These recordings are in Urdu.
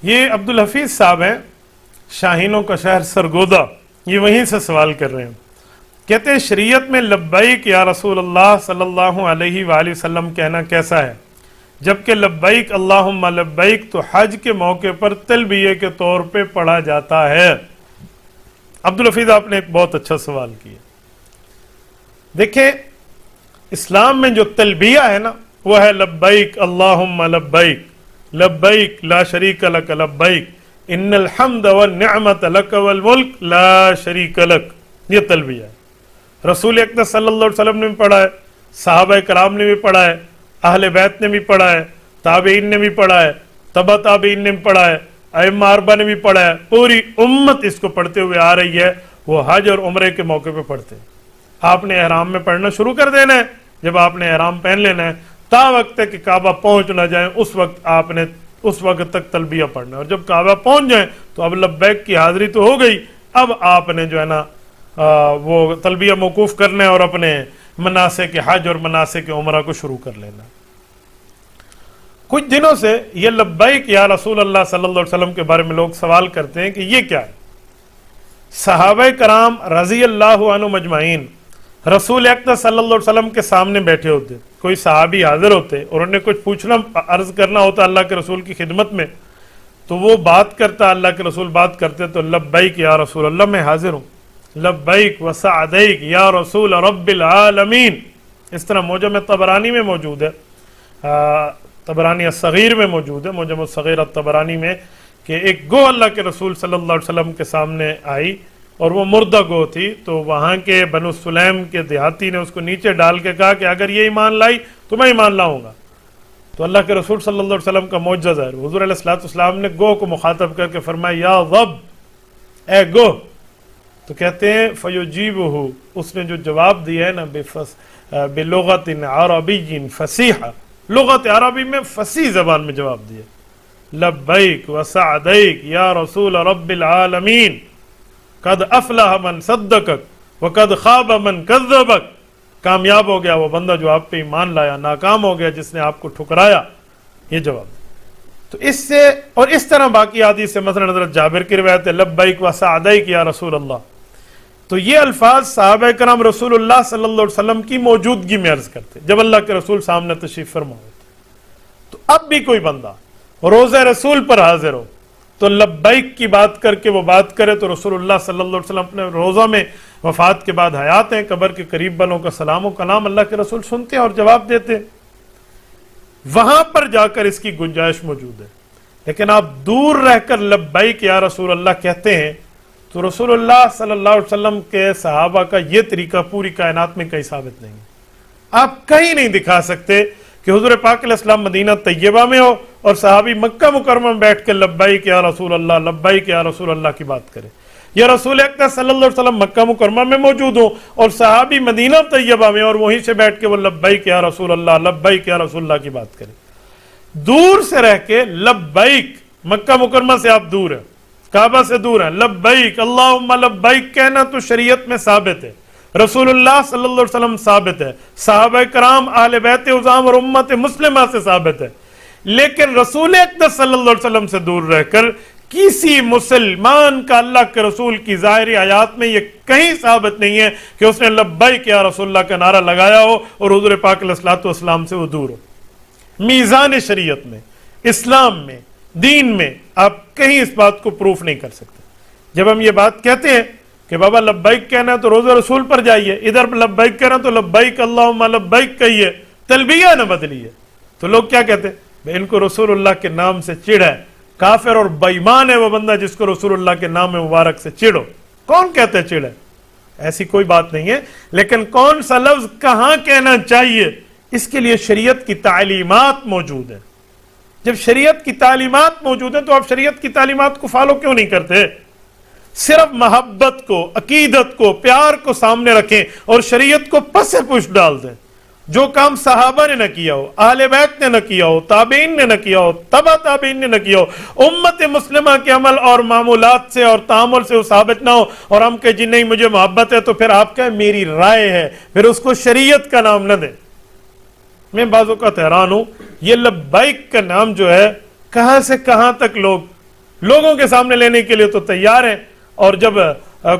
یہ عبدالحفیظ صاحب ہیں، شاہینوں کا شہر سرگودا، یہ وہیں سے سوال کر رہے ہیں. کہتے ہیں شریعت میں لبیک یا رسول اللہ صلی اللہ علیہ وآلہ وسلم کہنا کیسا ہے، جبکہ لبیک اللہم لبیک تو حج کے موقع پر تلبیہ کے طور پہ پڑھا جاتا ہے. عبدالحفیظ آپ نے ایک بہت اچھا سوال کیا. دیکھیں اسلام میں جو تلبیہ ہے نا وہ ہے لبیک اللہم لبیک لبیک لا شریک لک لبیک ان الحمد والنعمت لک والملک لا شریک لک. یہ تلبیہ ہے. رسول اکرم صلی اللہ علیہ وسلم نے بھی پڑھا ہے، صحابہ کرام نے بھی پڑھا ہے، اہل بیت نے بھی پڑھا ہے، تابعین نے بھی پڑھا ہے، تبع تابعین نے بھی پڑھا ہے، ائمہ اربعہ نے بھی پڑھا ہے. پوری امت اس کو پڑھتے ہوئے آ رہی ہے. وہ حج اور عمرے کے موقع پہ پڑھتے ہیں. آپ نے احرام میں پڑھنا شروع کر دینا ہے. جب آپ نے احرام پہن لینا ہے تا وقت کہ کعبہ پہنچ نہ جائیں اس وقت آپ نے اس وقت تک تلبیہ پڑھنا ہے. اور جب کعبہ پہنچ جائیں تو اب لبیک کی حاضری تو ہو گئی، اب آپ نے جو ہے نا وہ تلبیہ موقوف کرنا ہے اور اپنے مناسک حج اور مناسک عمرہ کو شروع کر لینا. کچھ دنوں سے یہ لبیک یا رسول اللہ صلی اللہ علیہ وسلم کے بارے میں لوگ سوال کرتے ہیں کہ یہ کیا ہے. صحابہ کرام رضی اللہ عنہ مجمعین رسول اکرم صلی اللہ علیہ وسلم کے سامنے بیٹھے ہوتے، کوئی صحابی حاضر ہوتے اور انہیں کچھ پوچھنا عرض کرنا ہوتا اللہ کے رسول کی خدمت میں، تو وہ بات کرتا، اللہ کے رسول بات کرتے تو لبیک یا رسول اللہ میں حاضر ہوں، لبیک وسعدیک یا رسول رب العالمین. اس طرح معجم طبرانی میں موجود ہے، طبرانی الصغیر میں موجود ہے، معجم الصغیر الطبرانی میں، کہ ایک گو اللہ کے رسول صلی اللہ علیہ وسلم کے سامنے آئی اور وہ مردہ گو تھی. تو وہاں کے بنو سلیم کے دیہاتی نے اس کو نیچے ڈال کے کہا کہ اگر یہ ایمان لائی تو میں ایمان لاؤں گا. تو اللہ کے رسول صلی اللہ علیہ وسلم کا معجزہ ہے، حضور علیہ الصلوۃ والسلام نے گو کو مخاطب کر کے فرمایا یا ضب، اے گو. تو کہتے ہیں فیجیبہ، اس نے جو جواب دیا ہے نا بلغت عربی فصیحہ، لغت عربی میں فصیح زبان میں جواب دیا، لبیک وسعدیک یا رسول رب العالمین قد افلح من صدقک وقد خواب من کذبک. کامیاب ہو گیا وہ بندہ جو آپ پہ ایمان لایا، ناکام ہو گیا جس نے آپ کو ٹھکرایا. یہ جواب. تو اس سے اور اس طرح باقی حدیث سے، مثلا حضرت جابر کی روایت ہے لبیک وسعدیک یا رسول اللہ. تو یہ الفاظ صحابہ کرام رسول اللہ صلی اللہ علیہ وسلم کی موجودگی میں عرض کرتے جب اللہ کے رسول سامنے تشریف فرما ہوتے. تو اب بھی کوئی بندہ روزہ رسول پر حاضر ہو تو لبیک کی بات کر کے وہ بات کرے تو رسول اللہ صلی اللہ علیہ وسلم اپنے روزہ میں وفات کے بعد حیات ہیں، قبر کے قریب والوں کا سلام و کلام اللہ کے رسول سنتے ہیں اور جواب دیتے ہیں. وہاں پر جا کر اس کی گنجائش موجود ہے. لیکن آپ دور رہ کر لبیک یا رسول اللہ کہتے ہیں تو رسول اللہ صلی اللہ علیہ وسلم کے صحابہ کا یہ طریقہ پوری کائنات میں کہیں ثابت نہیں ہے. آپ کہیں نہیں دکھا سکتے کہ حضور پاک علیہ السلام مدینہ طیبہ میں ہو اور صحابی مکہ مکرمہ میں بیٹھ کے لبیک یا رسول اللہ لبیک یا رسول اللہ کی بات کرے، یا رسول اکرم صلی اللہ علیہ وسلم مکہ مکرمہ میں موجود ہو اور صحابی مدینہ طیبہ میں اور وہیں سے بیٹھ کے وہ لبیک یا رسول اللہ لبیک یا رسول اللہ کی بات کرے. دور سے رہ کے لبیک، مکہ مکرمہ سے آپ دور ہیں، کعبہ سے دور ہیں، لبیک اللہم لبیک کہنا تو شریعت میں ثابت ہے، رسول اللہ صلی اللہ علیہ وسلم ثابت ہے، صحابہ کرام اہل بیت عظام اور امت مسلمہ سے ثابت ہے. لیکن رسول اکرم صلی اللہ علیہ وسلم سے دور رہ کر کسی مسلمان کا اللہ کے رسول کی ظاہری آیات میں یہ کہیں ثابت نہیں ہے کہ اس نے لبیک یا رسول اللہ کا نعرہ لگایا ہو اور حضور پاک علیہ الصلوۃ والسلام سے وہ دور ہو. میزان شریعت میں، اسلام میں، دین میں آپ کہیں اس بات کو پروف نہیں کر سکتے. جب ہم یہ بات کہتے ہیں کہ بابا لبیک کہنا ہے تو روزہ رسول پر جائیے، ادھر لبیک کہنا تو لبیک اللہم لبیک کہیے، تلبیہ نہ بدلیے، تو لوگ کیا کہتے ہیں ان کو رسول اللہ کے نام سے چڑ ہے، کافر اور بے ایمان ہے وہ بندہ جس کو رسول اللہ کے نام مبارک سے چڑھو. کون کہتے چڑ ہے؟ ایسی کوئی بات نہیں ہے. لیکن کون سا لفظ کہاں کہنا چاہیے اس کے لیے شریعت کی تعلیمات موجود ہیں. جب شریعت کی تعلیمات موجود ہیں تو آپ شریعت کی تعلیمات کو فالو کیوں نہیں کرتے؟ صرف محبت کو، عقیدت کو، پیار کو سامنے رکھیں اور شریعت کو پس پش ڈال دیں. جو کام صحابہ نے نہ کیا ہو، اہل بیت نے نہ کیا ہو، تابعین نے نہ کیا ہو، تبع تابعین نے نہ کیا ہو، امت مسلمہ کے عمل اور معمولات سے اور تعامل سے وہ ثابت نہ ہو اور ہم کہ جی نہیں مجھے محبت ہے تو پھر آپ کا میری رائے ہے، پھر اس کو شریعت کا نام نہ دیں. میں بعض اوقات حیران ہوں، یہ لبیک کا نام جو ہے کہاں سے کہاں تک لوگ لوگوں کے سامنے لینے کے لیے تو تیار ہیں، اور جب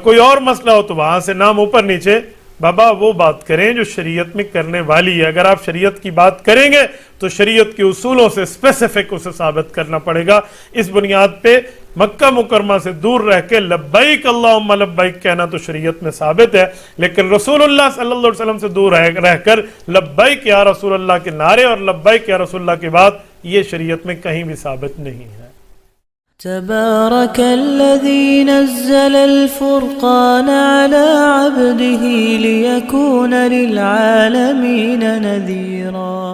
کوئی اور مسئلہ ہو تو وہاں سے نام اوپر نیچے، بابا وہ بات کریں جو شریعت میں کرنے والی ہے۔ اگر آپ شریعت کی بات کریں گے تو شریعت کے اصولوں سے اسپیسیفک اسے ثابت کرنا پڑے گا۔ اس بنیاد پہ مکہ مکرمہ سے دور رہ کے لبیک اللہم لبیک کہنا تو شریعت میں ثابت ہے، لیکن رسول اللہ صلی اللہ علیہ وسلم سے دور رہ کر لبیک یا رسول اللہ کے نعرے اور لبیک یا رسول اللہ کی بات، یہ شریعت میں کہیں بھی ثابت نہیں ہے۔ تبارك الذي نزل الفرقان على عبده ليكون للعالمين نذيرا